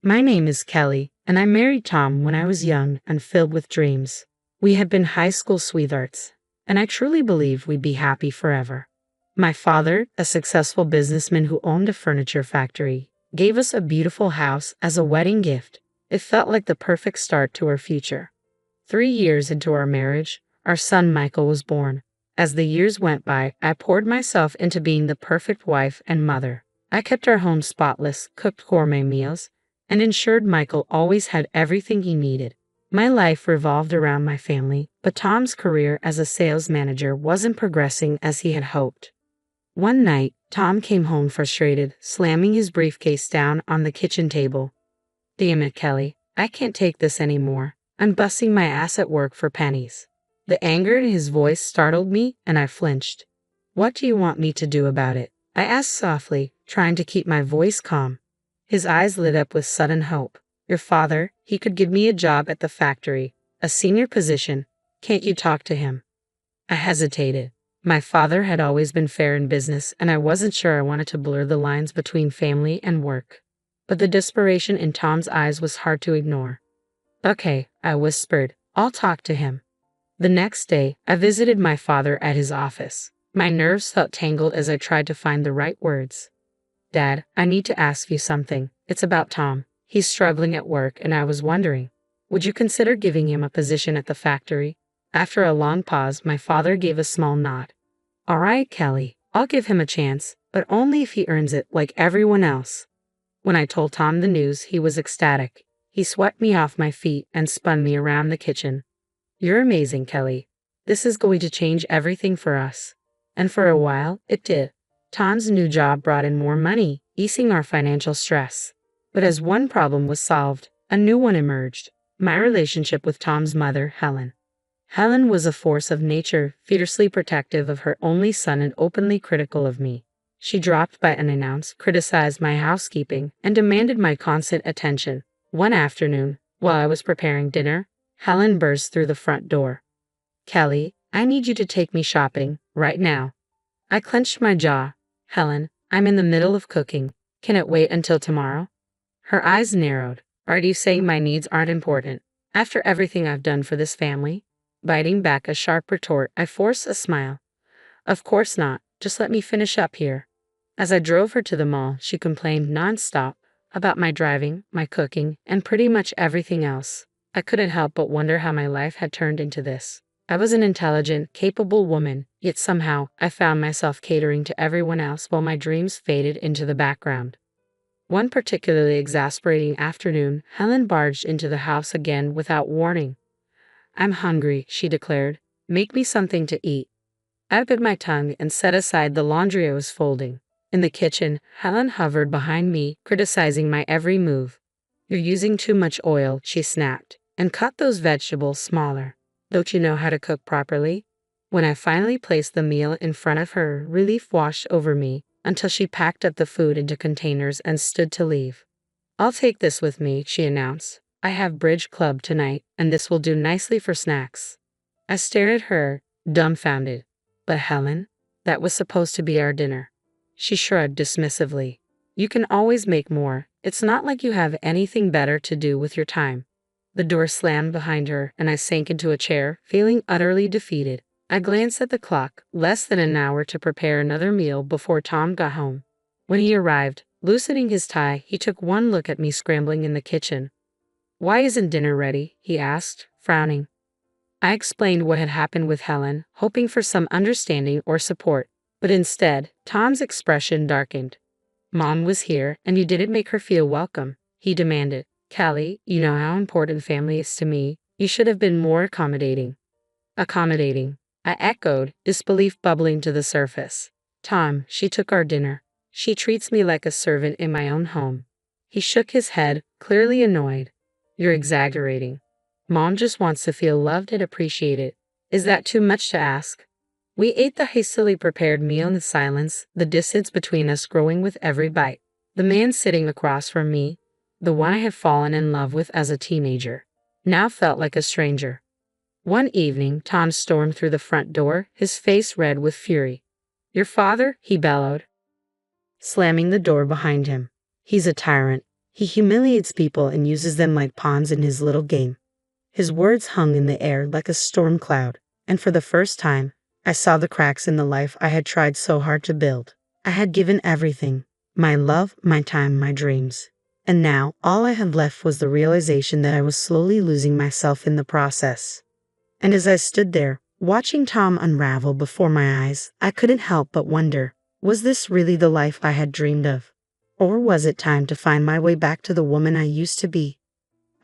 My name is Kelly, and I married Tom when I was young and filled with dreams. We had been high school sweethearts, and I truly believed we'd be happy forever. My father, a successful businessman who owned a furniture factory, gave us a beautiful house as a wedding gift. It felt like the perfect start to our future. 3 years into our marriage, our son Michael was born. As the years went by, I poured myself into being the perfect wife and mother. I kept our home spotless, cooked gourmet meals, and ensured Michael always had everything he needed. My life revolved around my family, but Tom's career as a sales manager wasn't progressing as he had hoped. One night, Tom came home frustrated, slamming his briefcase down on the kitchen table. "Damn it, Kelly, I can't take this anymore. I'm busting my ass at work for pennies." The anger in his voice startled me, and I flinched. "What do you want me to do about it?" I asked softly, trying to keep my voice calm. His eyes lit up with sudden hope. "Your father, he could give me a job at the factory, a senior position. Can't you talk to him?" I hesitated. My father had always been fair in business, and I wasn't sure I wanted to blur the lines between family and work. But the desperation in Tom's eyes was hard to ignore. "Okay," I whispered. "I'll talk to him." The next day, I visited my father at his office. My nerves felt tangled as I tried to find the right words. "Dad, I need to ask you something. It's about Tom. He's struggling at work, and I was wondering, would you consider giving him a position at the factory?" After a long pause, my father gave a small nod. "All right, Kelly, I'll give him a chance, but only if he earns it like everyone else." When I told Tom the news, he was ecstatic. He swept me off my feet and spun me around the kitchen. "You're amazing, Kelly. This is going to change everything for us." And for a while, it did. Tom's new job brought in more money, easing our financial stress. But as one problem was solved, a new one emerged: my relationship with Tom's mother, Helen. Helen was a force of nature, fiercely protective of her only son and openly critical of me. She dropped by unannounced, criticized my housekeeping, and demanded my constant attention. One afternoon, while I was preparing dinner, Helen burst through the front door. "Kelly, I need you to take me shopping, right now." I clenched my jaw. "Helen, I'm in the middle of cooking. Can it wait until tomorrow?" Her eyes narrowed. "Are you saying my needs aren't important, after everything I've done for this family?" Biting back a sharp retort, I forced a smile. "Of course not. Just let me finish up here." As I drove her to the mall, she complained nonstop about my driving, my cooking, and pretty much everything else. I couldn't help but wonder how my life had turned into this. I was an intelligent, capable woman, yet somehow I found myself catering to everyone else while my dreams faded into the background. One particularly exasperating afternoon, Helen barged into the house again without warning. "I'm hungry," she declared. "Make me something to eat." I bit my tongue and set aside the laundry I was folding. In the kitchen, Helen hovered behind me, criticizing my every move. "You're using too much oil," she snapped, "and cut those vegetables smaller. Don't you know how to cook properly?" When I finally placed the meal in front of her, relief washed over me until she packed up the food into containers and stood to leave. "I'll take this with me," she announced. "I have bridge club tonight, and this will do nicely for snacks." I stared at her, dumbfounded. "But Helen, that was supposed to be our dinner." She shrugged dismissively. "You can always make more. It's not like you have anything better to do with your time." The door slammed behind her, and I sank into a chair, feeling utterly defeated. I glanced at the clock, less than an hour to prepare another meal before Tom got home. When he arrived, loosening his tie, he took one look at me scrambling in the kitchen. "Why isn't dinner ready?" he asked, frowning. I explained what had happened with Helen, hoping for some understanding or support, but instead, Tom's expression darkened. "Mom was here, and you didn't make her feel welcome," he demanded. "Kelly, you know how important family is to me. You should have been more accommodating." "Accommodating," I echoed, disbelief bubbling to the surface. "Tom, she took our dinner. She treats me like a servant in my own home." He shook his head, clearly annoyed. "You're exaggerating. Mom just wants to feel loved and appreciated. Is that too much to ask?" We ate the hastily prepared meal in silence, the distance between us growing with every bite. The man sitting across from me, the one I had fallen in love with as a teenager, now felt like a stranger. One evening, Tom stormed through the front door, his face red with fury. "Your father?" he bellowed, slamming the door behind him. "He's a tyrant. He humiliates people and uses them like pawns in his little game. His words hung in the air like a storm cloud, and for the first time, I saw the cracks in the life I had tried so hard to build. I had given everything, my love, my time, my dreams. And now, all I had left was the realization that I was slowly losing myself in the process. And as I stood there, watching Tom unravel before my eyes, I couldn't help but wonder, was this really the life I had dreamed of? Or was it time to find my way back to the woman I used to be?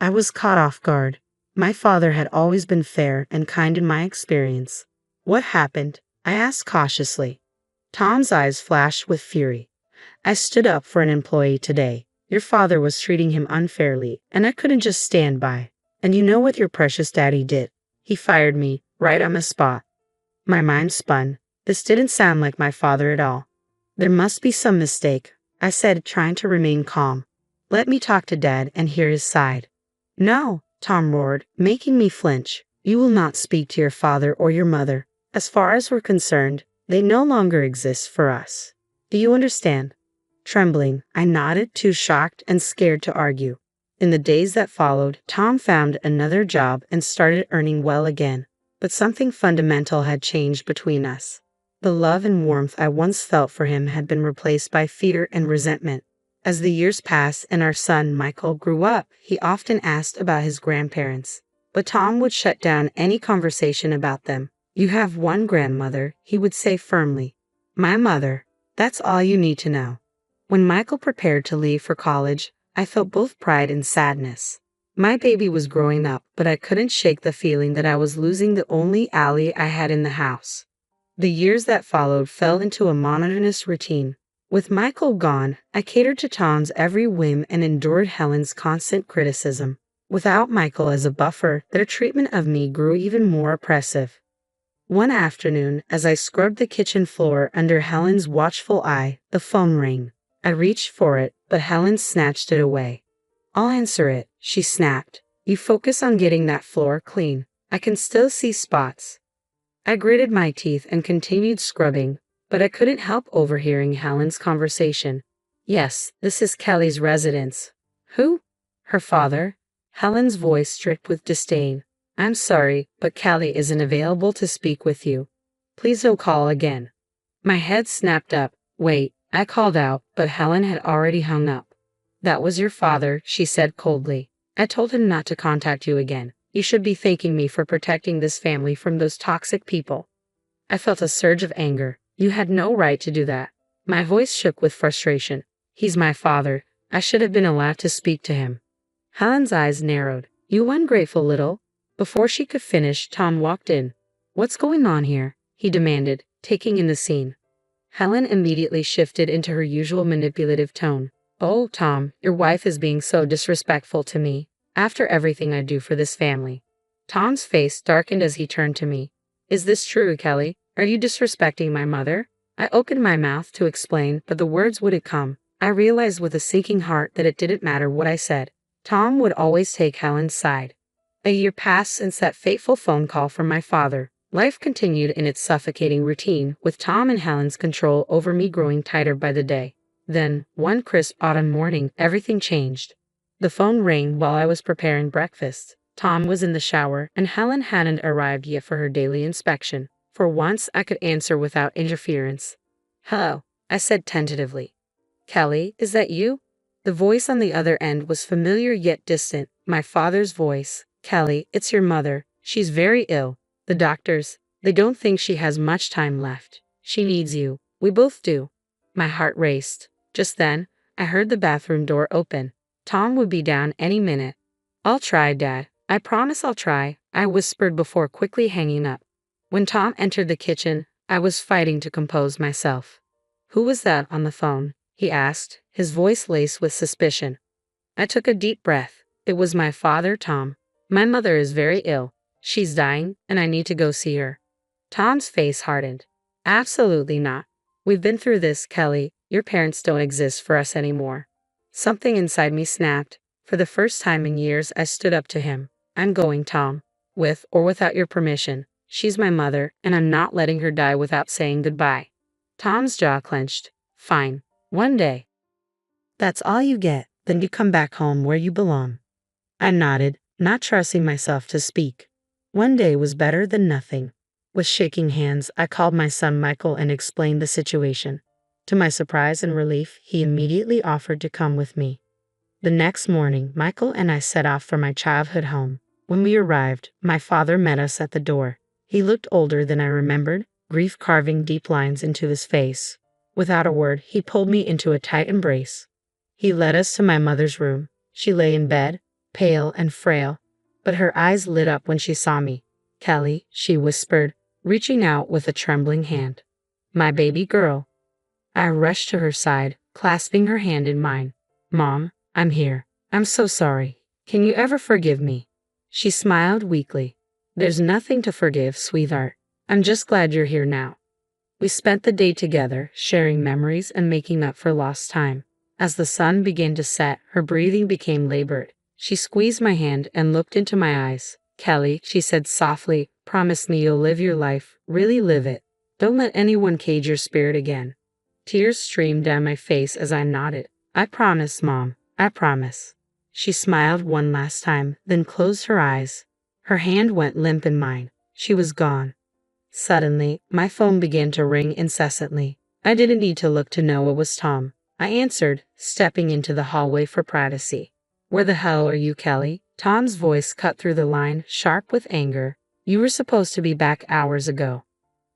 I was caught off guard. My father had always been fair and kind in my experience. What happened? I asked cautiously. Tom's eyes flashed with fury. I stood up for an employee today. Your father was treating him unfairly, and I couldn't just stand by. And you know what your precious daddy did? He fired me, right on the spot. My mind spun. This didn't sound like my father at all. There must be some mistake, I said, trying to remain calm. Let me talk to Dad and hear his side. No, Tom roared, making me flinch. You will not speak to your father or your mother. As far as we're concerned, they no longer exist for us. Do you understand? Trembling, I nodded, too shocked and scared to argue. In the days that followed, Tom found another job and started earning well again. But something fundamental had changed between us. The love and warmth I once felt for him had been replaced by fear and resentment. As the years passed and our son Michael grew up, he often asked about his grandparents. But Tom would shut down any conversation about them. You have one grandmother, he would say firmly. My mother. That's all you need to know. When Michael prepared to leave for college, I felt both pride and sadness. My baby was growing up, but I couldn't shake the feeling that I was losing the only ally I had in the house. The years that followed fell into a monotonous routine. With Michael gone, I catered to Tom's every whim and endured Helen's constant criticism. Without Michael as a buffer, their treatment of me grew even more oppressive. One afternoon, as I scrubbed the kitchen floor under Helen's watchful eye, the phone rang. I reached for it, but Helen snatched it away. I'll answer it, she snapped. You focus on getting that floor clean. I can still see spots. I gritted my teeth and continued scrubbing, but I couldn't help overhearing Helen's conversation. Yes, this is Kelly's residence. Who? Her father? Helen's voice dripped with disdain. I'm sorry, but Kelly isn't available to speak with you. Please don't call again. My head snapped up. Wait, I called out, but Helen had already hung up. That was your father, she said coldly. I told him not to contact you again. You should be thanking me for protecting this family from those toxic people. I felt a surge of anger. You had no right to do that. My voice shook with frustration. He's my father. I should have been allowed to speak to him. Helen's eyes narrowed. You ungrateful little. Before she could finish, Tom walked in. What's going on here? He demanded, taking in the scene. Helen immediately shifted into her usual manipulative tone. Oh, Tom, your wife is being so disrespectful to me, after everything I do for this family. Tom's face darkened as he turned to me. Is this true, Kelly? Are you disrespecting my mother? I opened my mouth to explain, but the words wouldn't come. I realized with a sinking heart that it didn't matter what I said. Tom would always take Helen's side. A year passed since that fateful phone call from my father. Life continued in its suffocating routine, with Tom and Helen's control over me growing tighter by the day. Then, one crisp autumn morning, everything changed. The phone rang while I was preparing breakfast. Tom was in the shower, and Helen hadn't arrived yet for her daily inspection. For once, I could answer without interference. Hello, I said tentatively. Kelly, is that you? The voice on the other end was familiar yet distant, my father's voice. Kelly, it's your mother. She's very ill. The doctors, they don't think she has much time left. She needs you. We both do. My heart raced. Just then, I heard the bathroom door open. Tom would be down any minute. I'll try, Dad. I promise I'll try, I whispered before quickly hanging up. When Tom entered the kitchen, I was fighting to compose myself. Who was that on the phone? He asked, his voice laced with suspicion. I took a deep breath. It was my father, Tom. My mother is very ill. She's dying, and I need to go see her. Tom's face hardened. Absolutely not. We've been through this, Kelly. Your parents don't exist for us anymore. Something inside me snapped. For the first time in years, I stood up to him. I'm going, Tom. With or without your permission. She's my mother, and I'm not letting her die without saying goodbye. Tom's jaw clenched. Fine. One day. That's all you get. Then you come back home where you belong. I nodded, not trusting myself to speak. One day was better than nothing. With shaking hands, I called my son Michael and explained the situation. To my surprise and relief, he immediately offered to come with me. The next morning, Michael and I set off for my childhood home. When we arrived, my father met us at the door. He looked older than I remembered, grief carving deep lines into his face. Without a word, he pulled me into a tight embrace. He led us to my mother's room. She lay in bed, pale and frail, but her eyes lit up when she saw me. "Kelly," she whispered, reaching out with a trembling hand. "My baby girl." I rushed to her side, clasping her hand in mine. "Mom, I'm here. I'm so sorry. Can you ever forgive me?" She smiled weakly. "There's nothing to forgive, sweetheart. I'm just glad you're here now." We spent the day together, sharing memories and making up for lost time. As the sun began to set, her breathing became labored. She squeezed my hand and looked into my eyes. "Kelly," she said softly, "promise me you'll live your life, really live it. Don't let anyone cage your spirit again." Tears streamed down my face as I nodded. "I promise, Mom. I promise." She smiled one last time, then closed her eyes. Her hand went limp in mine. She was gone. Suddenly, my phone began to ring incessantly. I didn't need to look to know it was Tom. I answered, stepping into the hallway for privacy. "Where the hell are you, Kelly?" Tom's voice cut through the line, sharp with anger. "You were supposed to be back hours ago."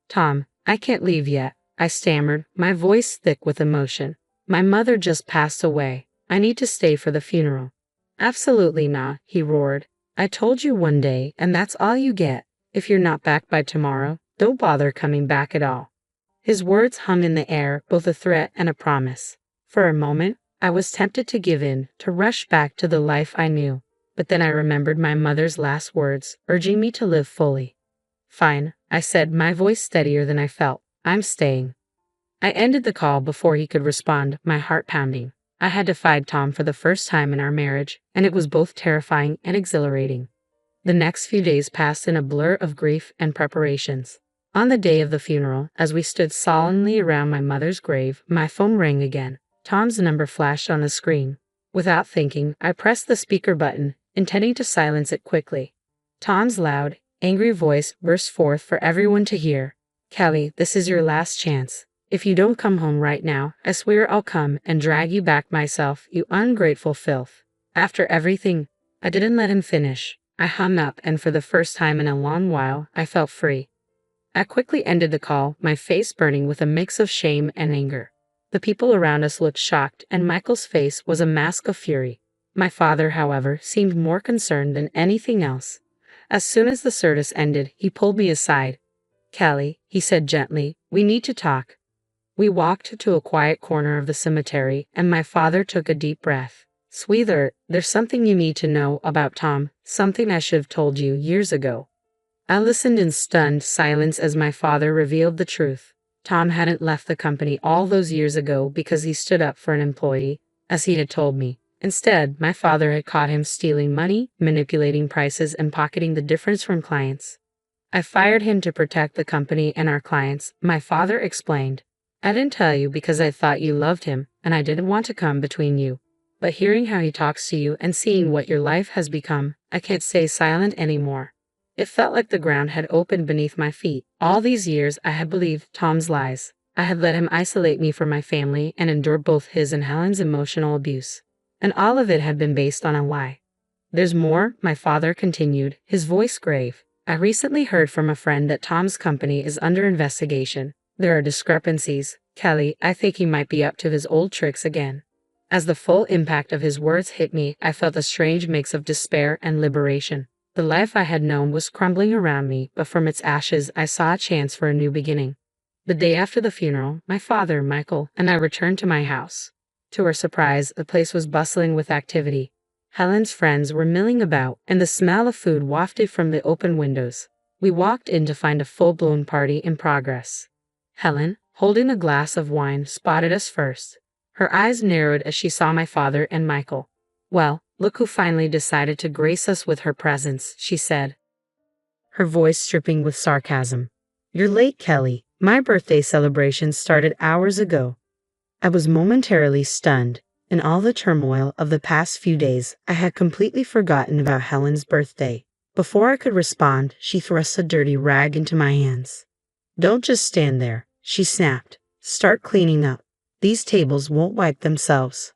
"Tom, I can't leave yet," I stammered, my voice thick with emotion. "My mother just passed away. I need to stay for the funeral." "Absolutely not," he roared. "I told you one day, and that's all you get. If you're not back by tomorrow, don't bother coming back at all." His words hung in the air, both a threat and a promise. For a moment, I was tempted to give in, to rush back to the life I knew. But then I remembered my mother's last words, urging me to live fully. "Fine," I said, my voice steadier than I felt. "I'm staying." I ended the call before he could respond, my heart pounding. I had defied Tom for the first time in our marriage, and it was both terrifying and exhilarating. The next few days passed in a blur of grief and preparations. On the day of the funeral, as we stood solemnly around my mother's grave, my phone rang again. Tom's number flashed on the screen. Without thinking, I pressed the speaker button, intending to silence it quickly. Tom's loud, angry voice burst forth for everyone to hear. "Kelly, this is your last chance. If you don't come home right now, I swear I'll come and drag you back myself, you ungrateful filth." After everything, I didn't let him finish. I hung up, and for the first time in a long while, I felt free. I quickly ended the call, my face burning with a mix of shame and anger. The people around us looked shocked, and Michael's face was a mask of fury. My father, however, seemed more concerned than anything else. As soon as the service ended, he pulled me aside. "Kelly," he said gently, "we need to talk." We walked to a quiet corner of the cemetery, and my father took a deep breath. "Sweetheart, there's something you need to know about Tom, something I should have told you years ago." I listened in stunned silence as my father revealed the truth. Tom hadn't left the company all those years ago because he stood up for an employee, as he had told me. Instead, my father had caught him stealing money, manipulating prices, and pocketing the difference from clients. "I fired him to protect the company and our clients," my father explained. "I didn't tell you because I thought you loved him, and I didn't want to come between you. But hearing how he talks to you and seeing what your life has become, I can't stay silent anymore." It felt like the ground had opened beneath my feet. All these years I had believed Tom's lies. I had let him isolate me from my family and endure both his and Helen's emotional abuse. And all of it had been based on a lie. "There's more," my father continued, his voice grave. "I recently heard from a friend that Tom's company is under investigation. There are discrepancies. Kelly, I think he might be up to his old tricks again." As the full impact of his words hit me, I felt a strange mix of despair and liberation. The life I had known was crumbling around me, but from its ashes I saw a chance for a new beginning. The day after the funeral, my father, Michael, and I returned to my house. To our surprise, the place was bustling with activity. Helen's friends were milling about, and the smell of food wafted from the open windows. We walked in to find a full-blown party in progress. Helen, holding a glass of wine, spotted us first. Her eyes narrowed as she saw my father and Michael. "Well, look who finally decided to grace us with her presence," she said, her voice dripping with sarcasm. "You're late, Kelly. My birthday celebration started hours ago." I was momentarily stunned. In all the turmoil of the past few days, I had completely forgotten about Helen's birthday. Before I could respond, she thrust a dirty rag into my hands. "Don't just stand there," she snapped. "Start cleaning up. These tables won't wipe themselves."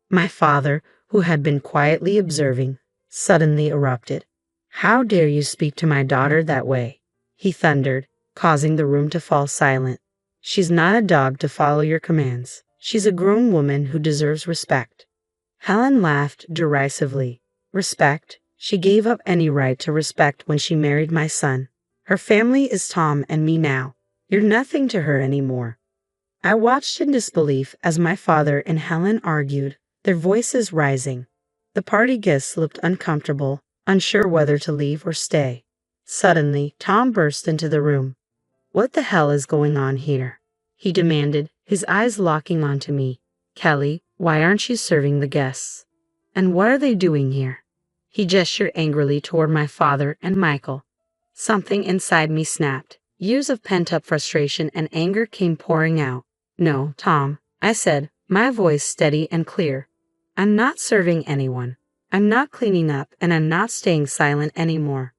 My father, who had been quietly observing, suddenly erupted. "How dare you speak to my daughter that way?" he thundered, causing the room to fall silent. "She's not a dog to follow your commands. She's a grown woman who deserves respect." Helen laughed derisively. "Respect? She gave up any right to respect when she married my son. Her family is Tom and me now. You're nothing to her anymore." I watched in disbelief as my father and Helen argued, their voices rising. The party guests looked uncomfortable, unsure whether to leave or stay. Suddenly, Tom burst into the room. "What the hell is going on here?" he demanded, his eyes locking onto me. "Kelly, why aren't you serving the guests? And what are they doing here?" He gestured angrily toward my father and Michael. Something inside me snapped. Years of pent-up frustration and anger came pouring out. "No, Tom," I said, my voice steady and clear. "I'm not serving anyone. I'm not cleaning up, and I'm not staying silent anymore."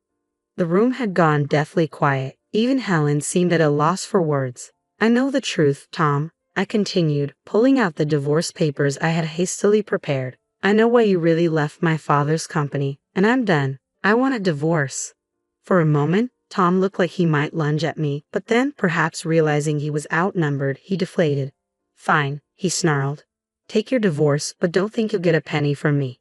The room had gone deathly quiet. Even Helen seemed at a loss for words. "I know the truth, Tom," I continued, pulling out the divorce papers I had hastily prepared. "I know why you really left my father's company, and I'm done. I want a divorce." For a moment, Tom looked like he might lunge at me, but then, perhaps realizing he was outnumbered, he deflated. "Fine," he snarled. "Take your divorce, but don't think you'll get a penny from me."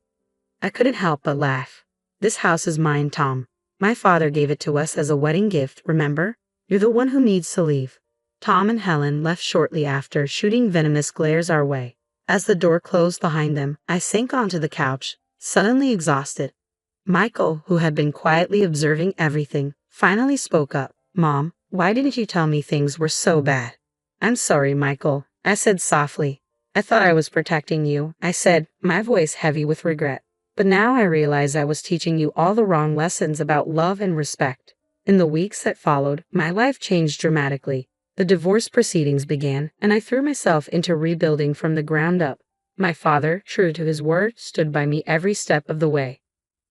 I couldn't help but laugh. "This house is mine, Tom. My father gave it to us as a wedding gift, remember? You're the one who needs to leave." Tom and Helen left shortly after, shooting venomous glares our way. As the door closed behind them, I sank onto the couch, suddenly exhausted. Michael, who had been quietly observing everything, finally spoke up. "Mom, why didn't you tell me things were so bad?" "I'm sorry, Michael," I said softly. "I thought I was protecting you," I said, my voice heavy with regret. "But now I realize I was teaching you all the wrong lessons about love and respect." In the weeks that followed, my life changed dramatically. The divorce proceedings began, and I threw myself into rebuilding from the ground up. My father, true to his word, stood by me every step of the way.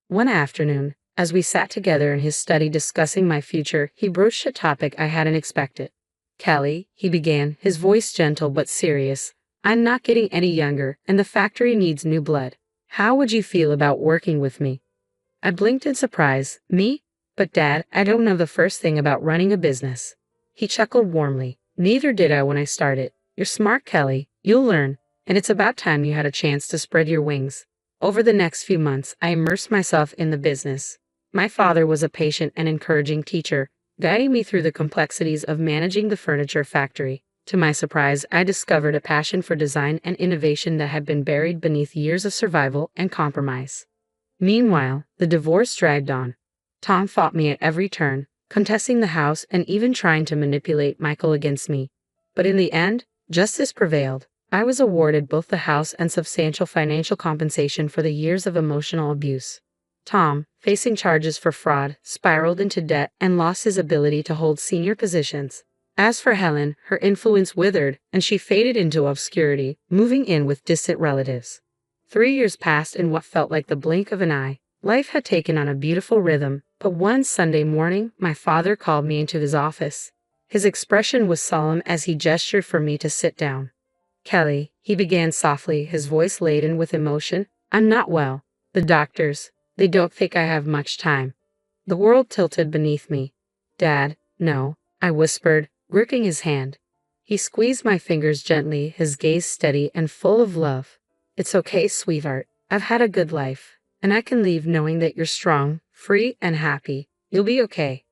One afternoon, as we sat together in his study discussing my future, he broached a topic I hadn't expected. "Kelly," he began, his voice gentle but serious, "I'm not getting any younger, and the factory needs new blood. How would you feel about working with me?" I blinked in surprise. "Me? But Dad, I don't know the first thing about running a business." He chuckled warmly. "Neither did I when I started. You're smart, Kelly. You'll learn, and it's about time you had a chance to spread your wings." Over the next few months, I immersed myself in the business. My father was a patient and encouraging teacher, guiding me through the complexities of managing the furniture factory. To my surprise, I discovered a passion for design and innovation that had been buried beneath years of survival and compromise. Meanwhile, the divorce dragged on. Tom fought me at every turn, contesting the house and even trying to manipulate Michael against me. But in the end, justice prevailed. I was awarded both the house and substantial financial compensation for the years of emotional abuse. Tom, facing charges for fraud, spiraled into debt and lost his ability to hold senior positions. As for Helen, her influence withered, and she faded into obscurity, moving in with distant relatives. 3 years passed in what felt like the blink of an eye. Life had taken on a beautiful rhythm, but one Sunday morning, my father called me into his office. His expression was solemn as he gestured for me to sit down. "Kelly," he began softly, his voice laden with emotion, "I'm not well. The doctors, they don't think I have much time." The world tilted beneath me. "Dad, no," I whispered, gripping his hand. He squeezed my fingers gently, his gaze steady and full of love. "It's okay, sweetheart. I've had a good life, and I can leave knowing that you're strong, free, and happy. You'll be okay."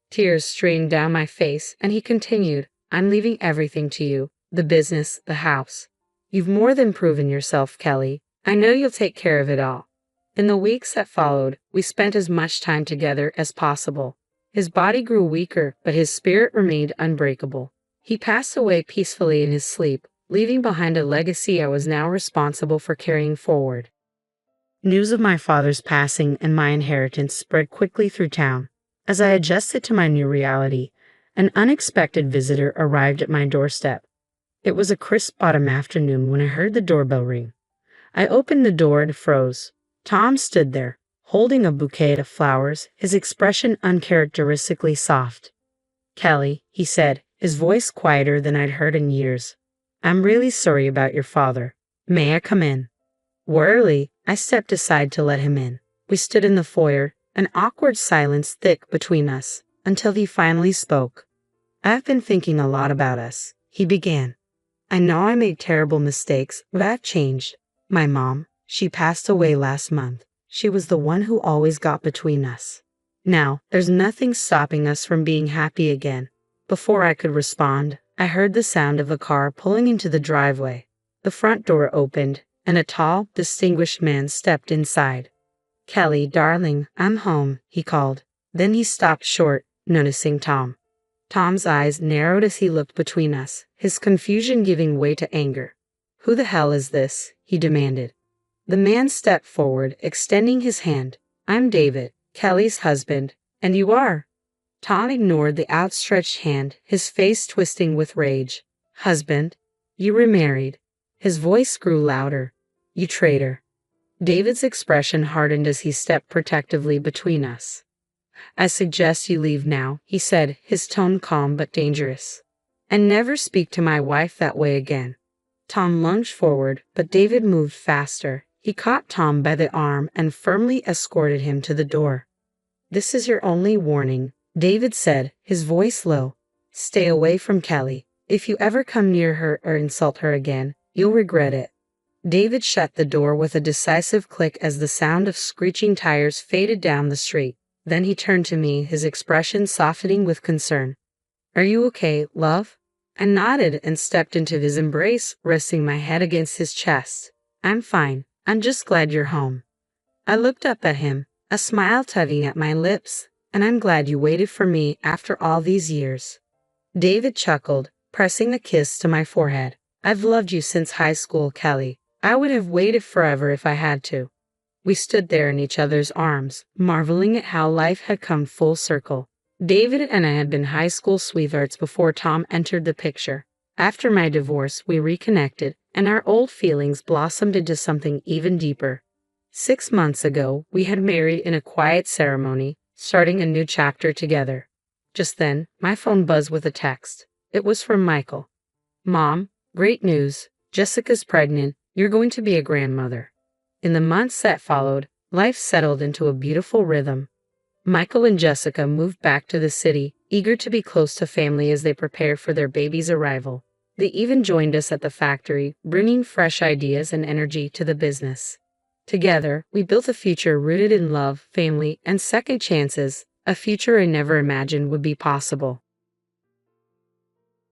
Tears streamed down my face, and he continued, "I'm leaving everything to you. The business, the house. You've more than proven yourself, Kelly. I know you'll take care of it all." In the weeks that followed, we spent as much time together as possible. His body grew weaker, but his spirit remained unbreakable. He passed away peacefully in his sleep, leaving behind a legacy I was now responsible for carrying forward. News of my father's passing and my inheritance spread quickly through town. As I adjusted to my new reality, an unexpected visitor arrived at my doorstep. It was a crisp autumn afternoon when I heard the doorbell ring. I opened the door and froze. Tom stood there, holding a bouquet of flowers, his expression uncharacteristically soft. "Kelly," he said, his voice quieter than I'd heard in years. "I'm really sorry about your father. May I come in?" Wearily, I stepped aside to let him in. We stood in the foyer, an awkward silence thick between us, until he finally spoke. "I've been thinking a lot about us," he began. "I know I made terrible mistakes, but I've changed. My mom, she passed away last month. She was the one who always got between us. Now, there's nothing stopping us from being happy again." Before I could respond, I heard the sound of a car pulling into the driveway. The front door opened, and a tall, distinguished man stepped inside. "Kelly, darling, I'm home," he called. Then he stopped short, noticing Tom. Tom's eyes narrowed as he looked between us, his confusion giving way to anger. "Who the hell is this?" he demanded. The man stepped forward, extending his hand. "I'm David, Kelly's husband, and you are?" Tom ignored the outstretched hand, his face twisting with rage. "Husband? You remarried." His voice grew louder. "You traitor." David's expression hardened as he stepped protectively between us. "I suggest you leave now," he said, his tone calm but dangerous. "And never speak to my wife that way again." Tom lunged forward, but David moved faster. He caught Tom by the arm and firmly escorted him to the door. "This is your only warning," David said, his voice low. "Stay away from Kelly. If you ever come near her or insult her again, you'll regret it." David shut the door with a decisive click as the sound of screeching tires faded down the street. Then he turned to me, his expression softening with concern. "Are you okay, love?" I nodded and stepped into his embrace, resting my head against his chest. "I'm fine. I'm just glad you're home." I looked up at him, a smile tugging at my lips. "And I'm glad you waited for me after all these years." David chuckled, pressing a kiss to my forehead. "I've loved you since high school, Kelly. I would have waited forever if I had to." We stood there in each other's arms, marveling at how life had come full circle. David and I had been high school sweethearts before Tom entered the picture. After my divorce, we reconnected, and our old feelings blossomed into something even deeper. 6 months ago, we had married in a quiet ceremony, starting a new chapter together. Just then, my phone buzzed with a text. It was from Michael. "Mom, great news. Jessica's pregnant. You're going to be a grandmother." In the months that followed, life settled into a beautiful rhythm. Michael and Jessica moved back to the city, eager to be close to family as they prepared for their baby's arrival. They even joined us at the factory, bringing fresh ideas and energy to the business. Together, we built a future rooted in love, family, and second chances, a future I never imagined would be possible.